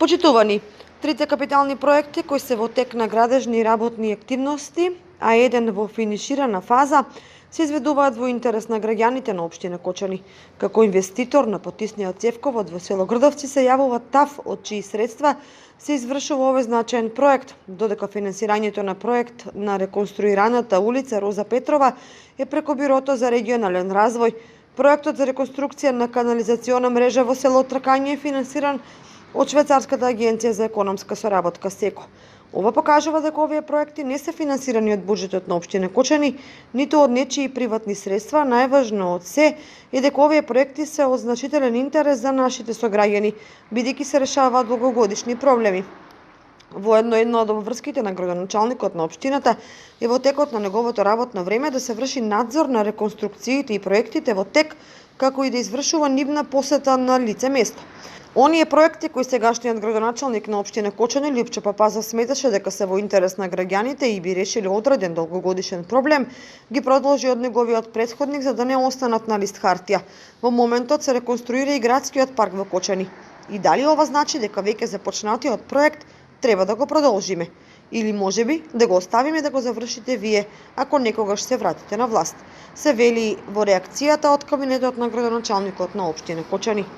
Почитувани, трите капитални проекти кои се во тек на градежни и работни активности, а еден во финиширана фаза, се изведуваат во интерес на граѓаните на општина Кочани. Како инвеститор на потисниот цевковод во село Грдовци се јавува ТАФ, од чии средства се извршува овој значаен проект, додека финансирањето на проект на реконструираната улица Роза Петрова е преку Бирото за регионален развој. Проектот за реконструкција на канализациона мрежа во село Тракање е финансиран од Швајцарската агенција за економска соработка СЕКО. Ова покажува дека овие проекти не се финансирани од буџетот на општина Кочани, ниту од нечии приватни средства. Најважно од се е дека овие проекти се од значителен интерес за нашите сограѓани, бидејќи се решаваат долгогодишни проблеми. Воедно, една од обврските на градоначалникот на општината е во текот на неговото работно време да се врши надзор на реконструкциите и проектите во тек, како и да извршува нивна посета на лице место. Оние проекти кои сегашниот градоначалник на општина Кочани Лјупчо Папазов сметаше дека се во интерес на граѓаните и би решили одреден долгогодишен проблем, ги продолжи од неговиот претходник за да не останат на лист хартија. Во моментот се реконструира и градскиот парк во Кочани. И дали ова значи дека веќе започнатиот проект треба да го продолжиме? Или можеби да го оставиме да го завршите вие, ако некогаш се вратите на власт? Се вели во реакцијата од кабинетот на градоначалникот на општина Кочани.